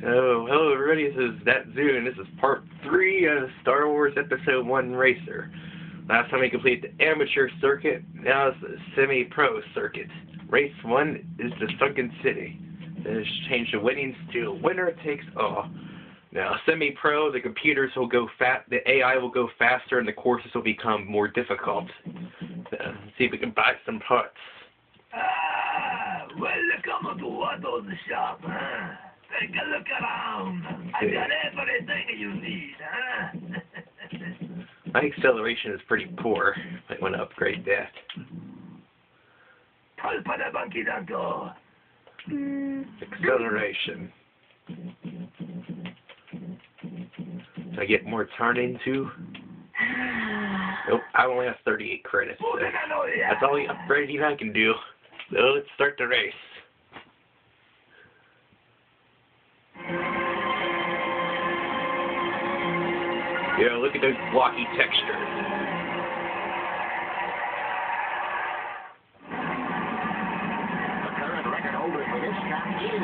Oh, hello everybody, this is DatZoo, and this is part 3 of Star Wars Episode 1 Racer. Last time we completed the amateur circuit, now it's the semi-pro circuit. Race 1 is the Sunken City. Then it's changed the winnings to winner takes all. Now, semi-pro, the computers will go the AI will go faster and the courses will become more difficult. Let's see if we can buy some parts. Welcome to Auto's shop, huh? Take a look around. I got everything you need, huh? My acceleration is pretty poor. Might want to upgrade that. Acceleration. Do I get more turning too? Nope, I only have 38 credits. So that's all the upgrading I can do. So let's start the race. Yeah, look at those blocky textures. The current record holder for this track is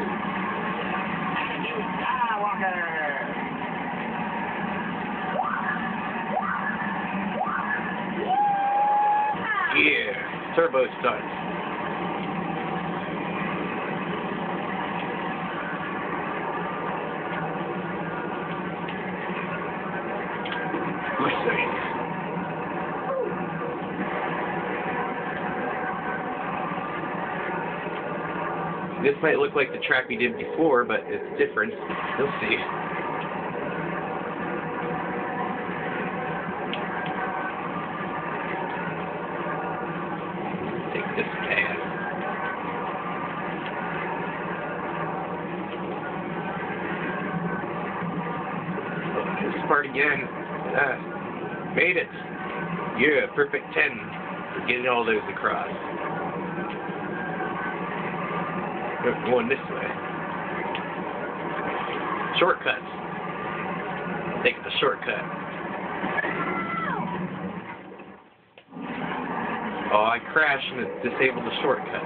Anakin Skywalker. Yeah, turbo starts. This might look like the track we did before, but it's different. You'll see. Take this path. This part again. Made it. Yeah, perfect 10 for getting all those across. Going this way. Shortcuts. Take the shortcut. Oh, I crashed and it disabled the shortcut.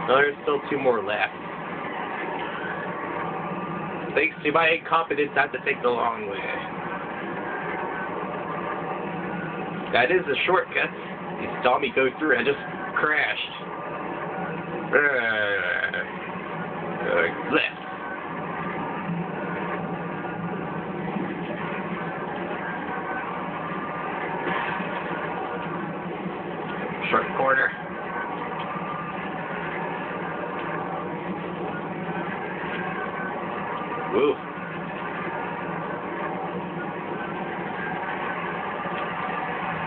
No, there's still 2 more left. Thanks to my incompetence, I have to take the long way. That is a shortcut. You saw me go through it. I just crashed. Left. Short corner. Woo.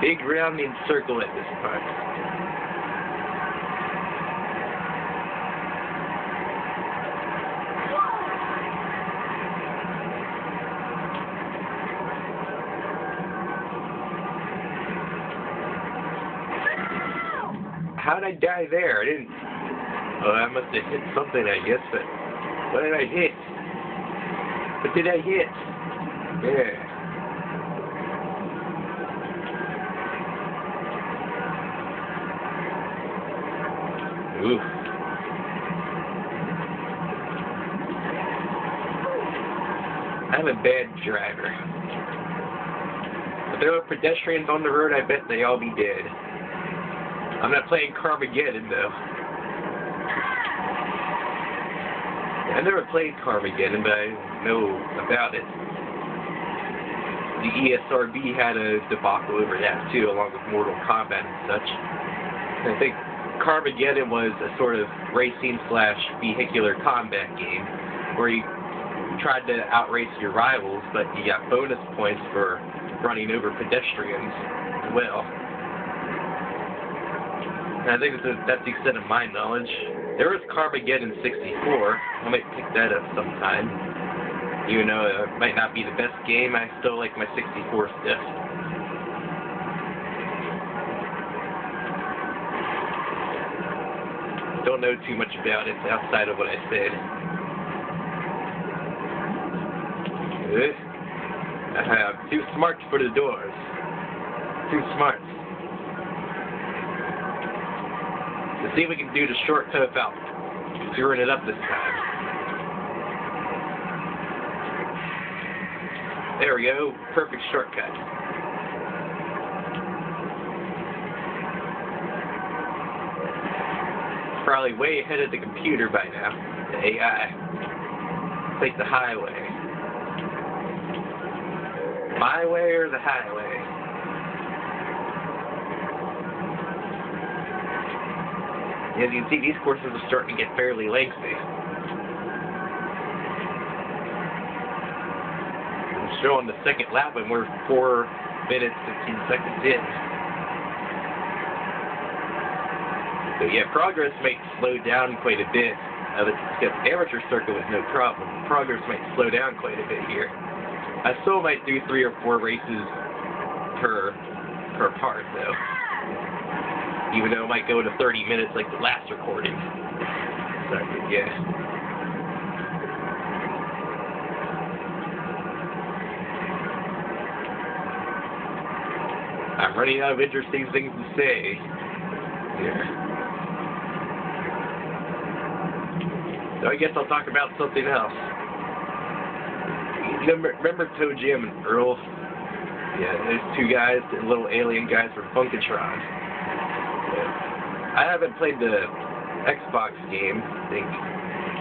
Big rounding circle at this part. How did I die there? I didn't... Oh, I must have hit something, I guess, but... What did I hit? What did I hit? Yeah. Oof. I'm a bad driver. If there were pedestrians on the road, I bet they'd all be dead. I'm not playing Carmageddon, though. I never played Carmageddon, but I know about it. The ESRB had a debacle over that, too, along with Mortal Kombat and such. I think Carmageddon was a sort of racing/vehicular combat game, where you tried to outrace your rivals, but you got bonus points for running over pedestrians as well. And I think that's the extent of my knowledge. There was Carmageddon 64. I might pick that up sometime. Even though it might not be the best game, I still like my 64 stuff. Don't know too much about it outside of what I said. I'm too smart for the doors. Too smart. Let's see if we can do the shortcut without screwing it up this time. There we go. Perfect shortcut. Probably way ahead of the computer by now. The AI. Take the highway. My way or the highway? As you can see, these courses are starting to get fairly lengthy. I'm showing the second lap and we're 4 minutes, 15 seconds in. So yeah, progress might slow down quite a bit. Because amateur circuit was no problem. Progress might slow down quite a bit here. I still might do 3 or 4 races per part though. Even though it might go to 30 minutes like the last recording. So, yeah. I'm running out of interesting things to say. Yeah. So I guess I'll talk about something else. Remember Toe Jam and Earl? Yeah, those 2 guys, the little alien guys from Funkatron. I haven't played the Xbox game, I think,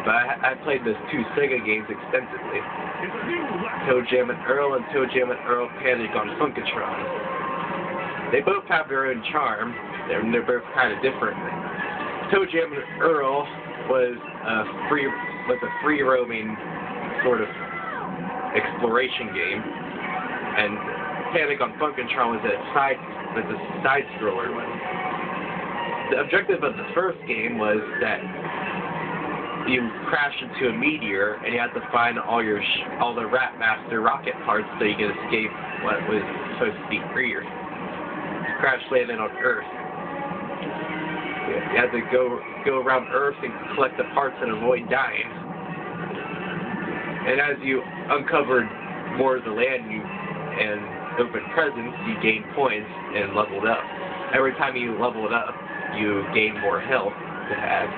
but I played those 2 Sega games extensively. Toe Jam and Earl Panic on Funkatron. They both have their own charm. They're both kind of different. Toe Jam and Earl was a free roaming sort of exploration game, and Panic on Funkatron was a side scroller one. The objective of the first game was that you crash into a meteor and you had to find all the Ratmaster rocket parts so you could escape what was supposed to be Greer. You crash landed on Earth. You had to go around Earth and collect the parts and avoid dying. And as you uncovered more of the land and opened presents, you gained points and leveled up. Every time you leveled up, you gain more health to have,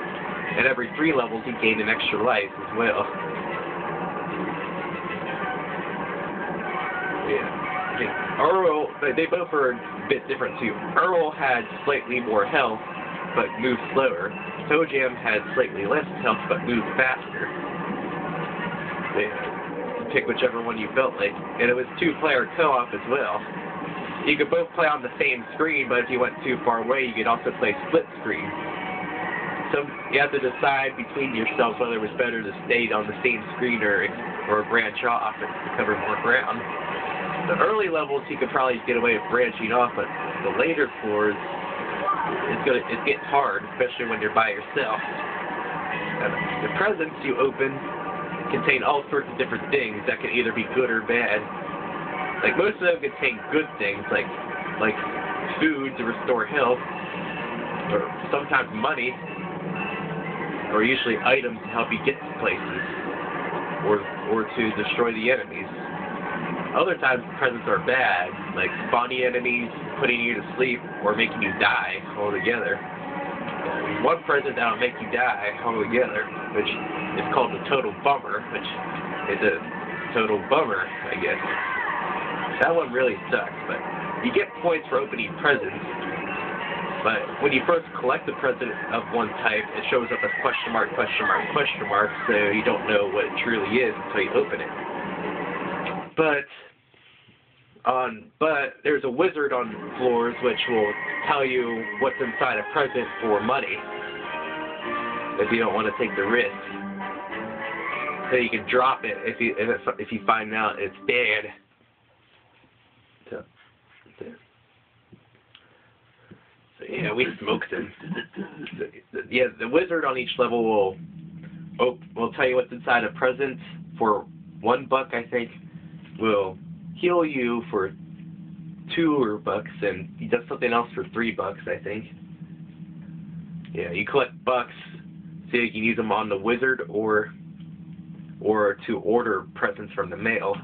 and every 3 levels you gain an extra life as well. Yeah. Earl, they both are a bit different too. Earl had slightly more health, but moved slower. Toe Jam had slightly less health, but moved faster. Yeah. Pick whichever one you felt like. And it was 2-player co-op as well. You could both play on the same screen, but if you went too far away, you could also play split screen. So you have to decide between yourselves whether it was better to stay on the same screen or branch off and cover more ground. The early levels you could probably get away with branching off, but the later floors, it gets hard, especially when you're by yourself. The presents you open contain all sorts of different things that can either be good or bad. Like, most of them contain good things, like food to restore health, or sometimes money, or usually items to help you get to places, or to destroy the enemies. Other times the presents are bad, like spawning enemies, putting you to sleep, or making you die altogether. There's one present that'll make you die altogether, which is called the Total Bummer, which is a total bummer, I guess. That one really sucks, but you get points for opening presents, but when you first collect a present of one type, it shows up as question mark, so you don't know what it truly is until you open it. But there's a wizard on floors which will tell you what's inside a present for money, if you don't want to take the risk. So you can drop it if you find out it's bad. So yeah, we smoked him. Yeah, the wizard on each level will tell you what's inside a present for $1, I think. Will heal you for $2, and he does something else for $3, I think. Yeah, you collect bucks so you can use them on the wizard or to order presents from the mail.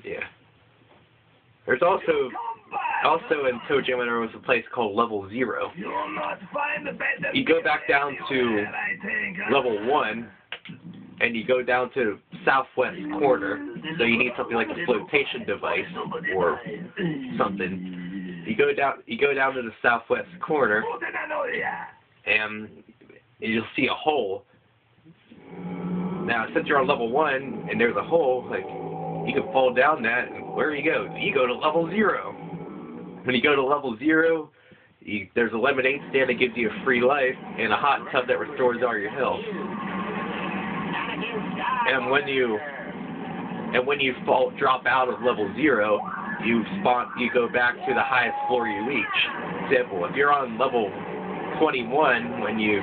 Yeah. There's also in Toe Jam there was a place called Level 0. You go back down to Level 1, and you go down to southwest corner, so you need something like a flotation device or something. You go down to the southwest corner, and you'll see a hole. Now, since you're on level 1 and there's a hole, like, you can fall down that, and where do you go? You go to level 0. When you go to level 0, there's a lemonade stand that gives you a free life, and a hot tub that restores all your health. And when you drop out of level 0, you go back to the highest floor you reach. Example, if you're on level 21 when you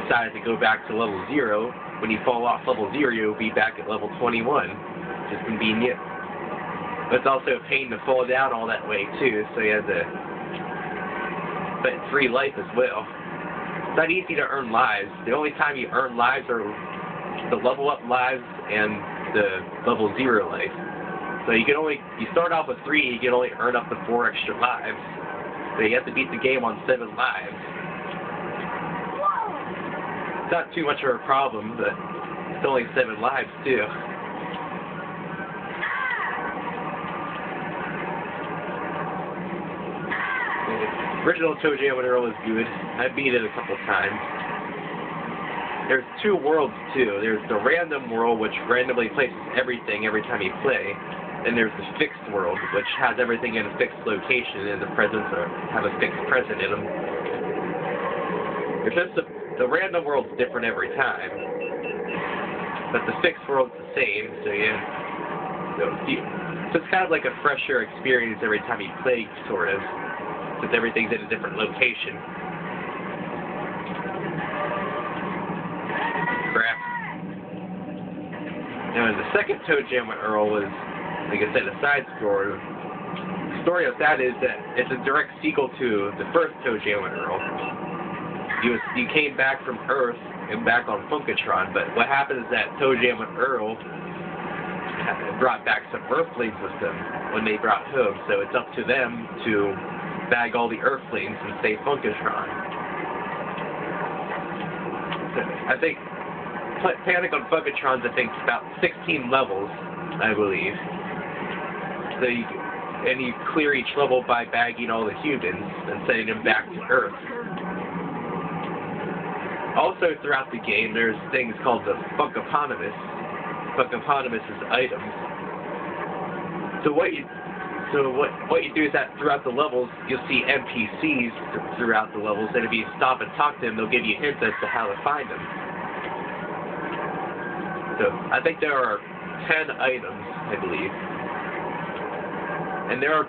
decide to go back to level 0, when you fall off level 0, you'll be back at level 21. Just convenient. But it's also a pain to fall down all that way too, so you have to but free life as well. It's not easy to earn lives. The only time you earn lives are the level up lives and the level 0 life. So you start off with 3, you can only earn up to 4 extra lives. So you have to beat the game on 7 lives. It's not too much of a problem, but it's only 7 lives too. Original ToeJam and Earl is good. I beat it a couple times. There's 2 worlds too. There's the random world, which randomly places everything every time you play. And there's the fixed world, which has everything in a fixed location and the presents have a fixed present in them. It's just the random world's different every time, but the fixed world's the same. So yeah, so it's kind of like a fresher experience every time you play, sort of, since everything's in a different location. Crap. Now, the second ToeJam and Earl was, like I said, a side story. The story of that is that it's a direct sequel to the first ToeJam and Earl. You came back from Earth and back on Funkatron, but what happened is that ToeJam and Earl brought back some Earthlings with them when they brought home, so it's up to them to bag all the Earthlings and save Funkatron. I think Panic on Funkatron's, I think, about 16 levels, I believe. So you clear each level by bagging all the humans and sending them back to Earth. Also, throughout the game, there's things called the Funkapotamus. Funkapotamus is items. So what you do is that throughout the levels, you'll see NPCs throughout the levels, and if you stop and talk to them, they'll give you hints as to how to find them. So I think there are 10 items, I believe. And there are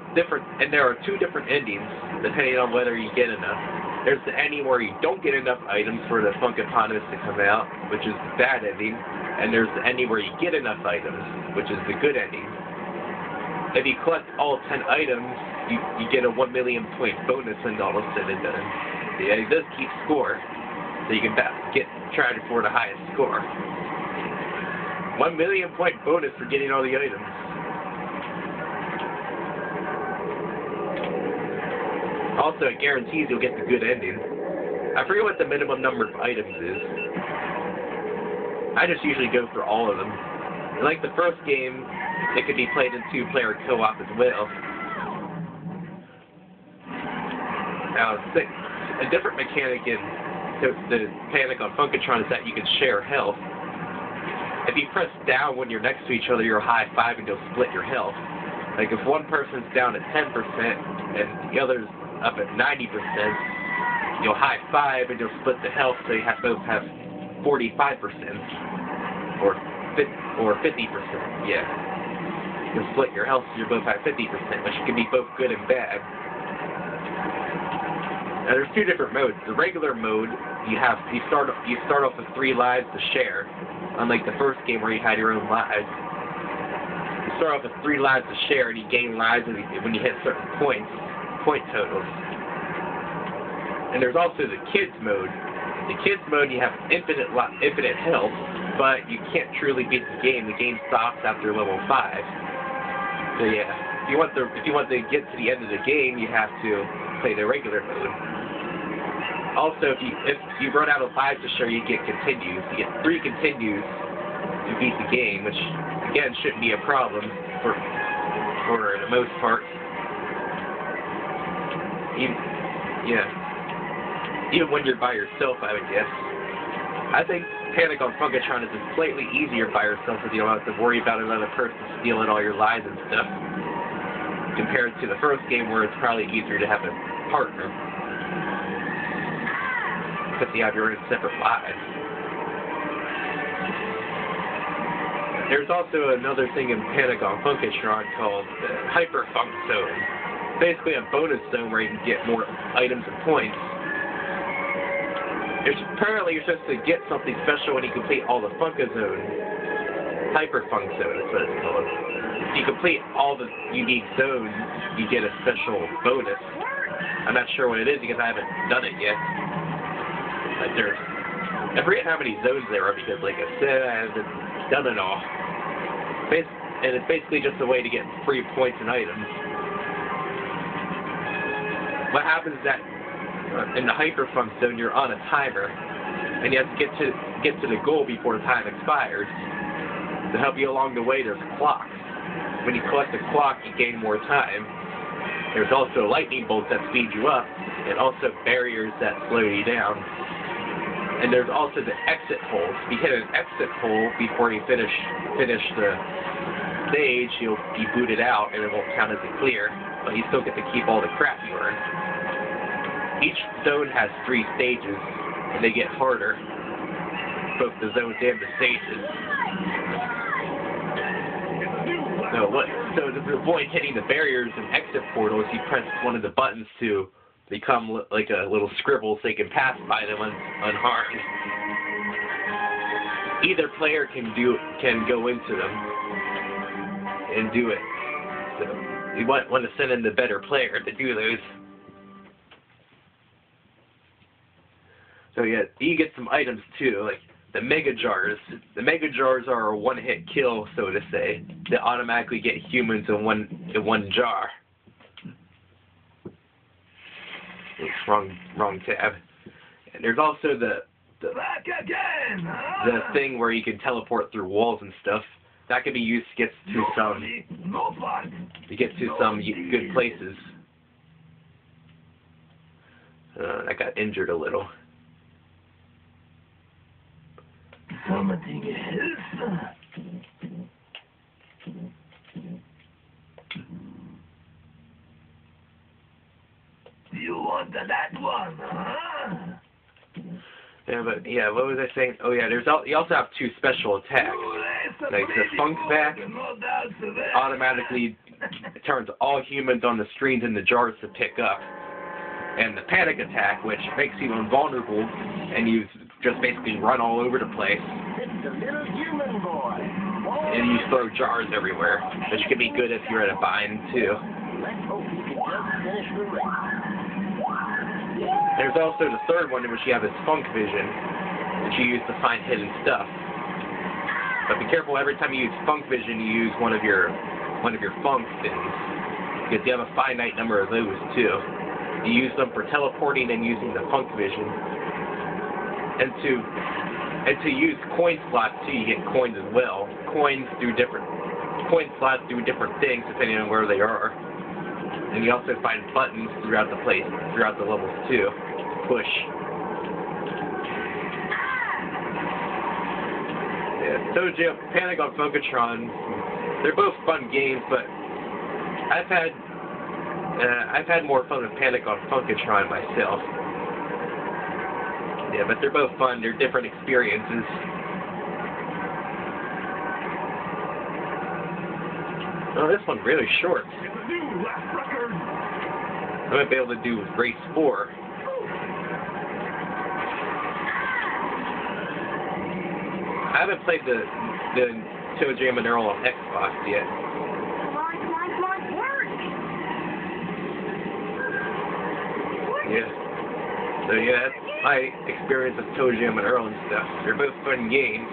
2 different endings depending on whether you get enough. There's the ending where you don't get enough items for the Funkapotamus to come out, which is the bad ending, and there's the ending where you get enough items, which is the good ending. If you collect all 10 items, you get a 1 million point bonus when all is said and done. Yeah, it does keep score, so you can try for the highest score. 1 million point bonus for getting all the items. Also, it guarantees you'll get the good ending. I forget what the minimum number of items is. I just usually go for all of them. Like the first game, it could be played in 2-player co-op as well. Now, a different mechanic in the Panic on Funkatron is that you can share health. If you press down when you're next to each other, you'll high five and you'll split your health. Like if one person's down at 10% and the other's up at 90%, you'll high five and you'll split the health, so you both have 45% or 50%. Yeah, you'll split your health, so you both have 50%, which can be both good and bad. Now there's 2 different modes. The regular mode, you start off with 3 lives to share, unlike the first game where you had your own lives. You start off with 3 lives to share, and you gain lives when you hit certain point totals. And there's also the kids mode. The kids mode, you have infinite health, but you can't truly beat the game. The game stops after level 5. So yeah, if you want to get to the end of the game, you have to play the regular mode. Also, if you run out of lives to share, you get continues. You get 3 continues to beat the game, which again shouldn't be a problem for the most part. Even when you're by yourself, I would guess. I think Panic on Funkatron is slightly easier by yourself, because you don't have to worry about another person stealing all your lives and stuff, compared to the first game where it's probably easier to have a partner, because you have your own separate lives. There's also another thing in Panic on Funkatron called the Hyper Funk Zone. Basically a bonus zone where you can get more items and points. Apparently you're supposed to get something special when you complete all the Funka Zone. Hyper Funk Zone is what it's called. If you complete all the unique zones, you get a special bonus. I'm not sure what it is because I haven't done it yet. But I forget how many zones there are because, like I said, I haven't done it all. And it's basically just a way to get free points and items. What happens is that in the Hyper Funk Zone, you're on a timer, and you have to get to the goal before the time expires. To help you along the way, there's clocks. When you collect the clock, you gain more time. There's also lightning bolts that speed you up, and also barriers that slow you down. And there's also the exit holes. If you hit an exit hole before you finish the stage, you'll be booted out, and it won't count as a clear, but you still get to keep all the crap you earn. Each zone has 3 stages, and they get harder, both the zones and the stages. So to avoid hitting the barriers and exit portals, you press one of the buttons to become like a little scribble so you can pass by them unharmed. Either player can go into them and do it. So you want to send in the better player to do those. So yeah, you get some items too, like the Mega Jars. The Mega Jars are a one-hit kill, so to say. They automatically get humans in one jar. Oops, wrong tab. And there's also the thing where you can teleport through walls and stuff. That can be used to get to some good places. I got injured a little. Something else? You want that one, huh? Yeah, what was I saying? Oh yeah, you also have 2 special attacks. Like the Funk Back automatically turns all humans on the screens in the jars to pick up. And the Panic Attack, which makes you invulnerable, and you just basically run all over the place. And you throw jars everywhere, which can be good if you're in a bind too. There's also the third one in which you have this Funk Vision, which you use to find hidden stuff. But be careful, every time you use Funk Vision, you use one of your Funk things, because you have a finite number of those too. You use them for teleporting and using the Funk Vision. And to use coin slots too, you get coins as well. Coin slots do different things depending on where they are. And you also find buttons throughout the levels too. Push. Yeah, ToeJam, Panic on Funkatron, they're both fun games, but I've had more fun with Panic on Funkatron myself. Yeah, but they're both fun. They're different experiences. Oh, this one's really short. I might be able to do race 4. I haven't played the ToeJam and Earl on Xbox yet. Yeah. So yeah, that's my experience with ToeJam and Earl and stuff. They're both fun games.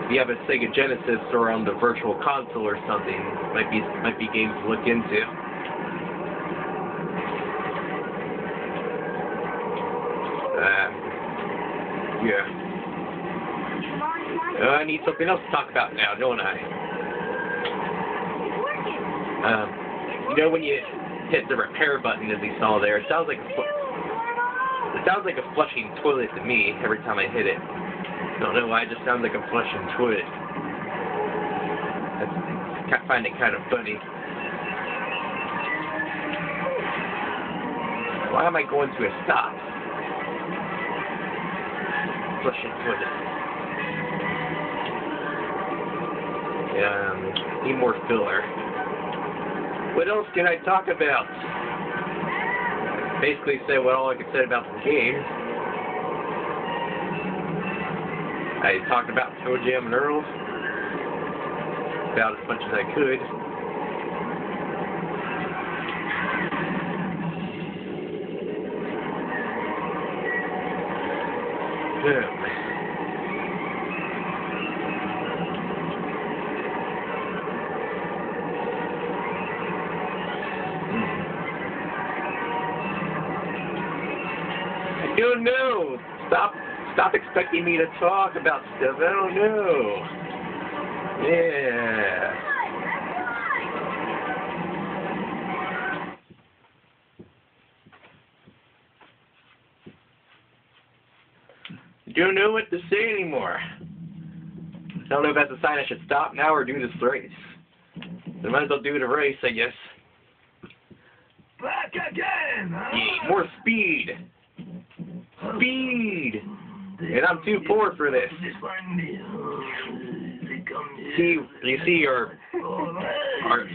If you have a Sega Genesis or on the Virtual Console or something, might be games to look into. Yeah. I need something else to talk about now, don't I? You know when you hit the repair button, as you saw there, it sounds like a flushing toilet to me every time I hit it. Don't know why, it just sounds like a flushing toilet. I find it kind of funny. Why am I going to a stop? Flushing toilet. Need more filler. What else can I talk about? Basically said what all I could say about the game. I talked about Toe Jam and Earls about as much as I could. I don't know. Stop expecting me to talk about stuff. I don't know. Yeah. I don't know what to say anymore. I don't know if that's a sign I should stop now or do this race. I might as well do the race, I guess. Back again, huh? Yeah, more speed. Speed. And I'm too poor for this. You see, our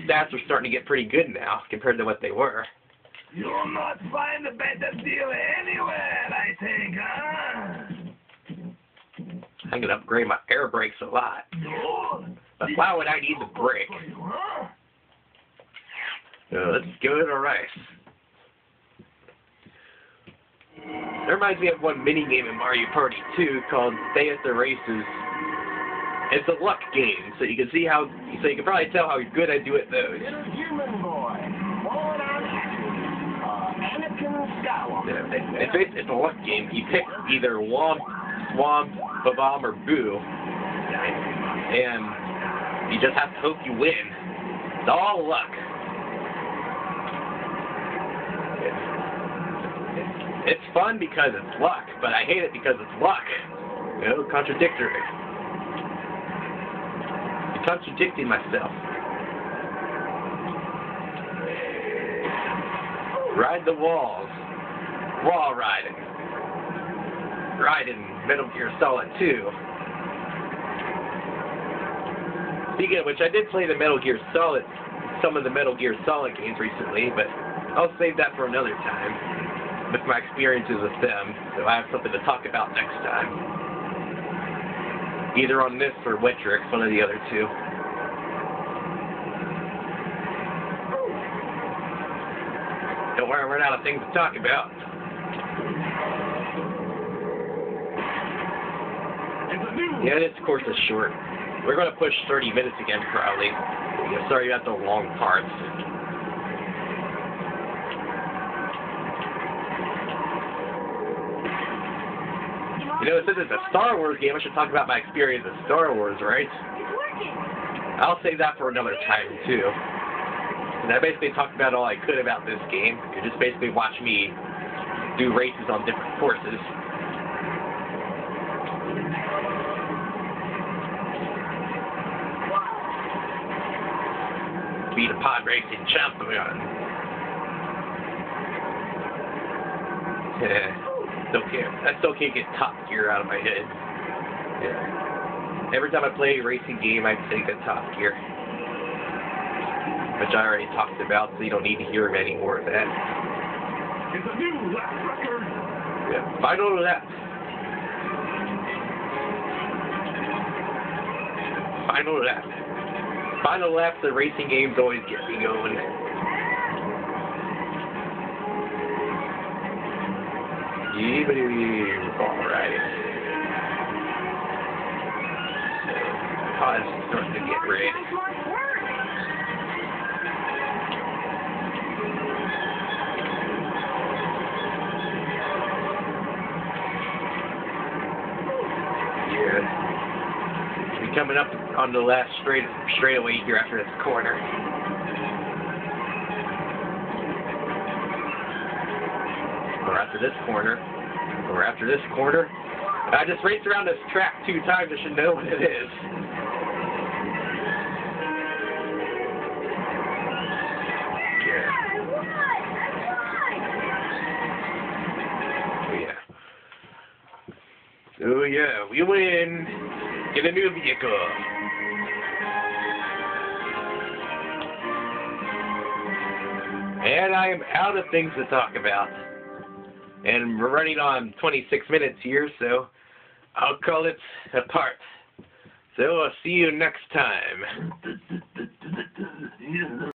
stats are starting to get pretty good now compared to what they were. You'll not find a better deal anywhere, I think, huh? I'm going to upgrade my air brakes a lot. But why would I need the brake? Let's go to the race. That reminds me of one mini game in Mario Party 2 called Stay at the Races. It's a luck game, so you can see how, so you can probably tell how good I do at those. Little human boy, born on Anakin Skywalker. It's a luck game. You pick either Womp, Swamp, Bob-omb, or Boo, and you just have to hope you win. It's all luck. It's fun because it's luck, but I hate it because it's luck. You know, contradictory. I'm contradicting myself. Ride the walls. Wall riding. Riding Metal Gear Solid 2. Speaking of which, I did play the Metal Gear Solid, some of the Metal Gear Solid games recently, but I'll save that for another time. With my experiences with them, so I have something to talk about next time. Either on this or Wetrix, one of the other two. Don't worry, we're out of things to talk about. Yeah, this course is short. We're going to push 30 minutes again, probably. Yeah, sorry about the long parts. You know, since it's a Star Wars game, I should talk about my experience with Star Wars, right? I'll save that for another time, too. And I basically talked about all I could about this game. You just basically watch me do races on different courses. Be the pod racing champion. Yeah. I still can't get Top Gear out of my head. Yeah. Every time I play a racing game, I think of Top Gear. Which I already talked about, so you don't need to hear any more of that. It's a new lap record. Yeah. Final lap. Final lap. Final laps of racing games always get me going. Alright. So, pod's starting to get red. Yeah. coming up on the last straightaway here after this corner. Or after this corner. Or after this corner. I just raced around this track 2 times. I should know what it is. Oh yeah, we win! Get a new vehicle! And I am out of things to talk about. And we're running on 26 minutes here, so I'll call it a part. So I'll see you next time.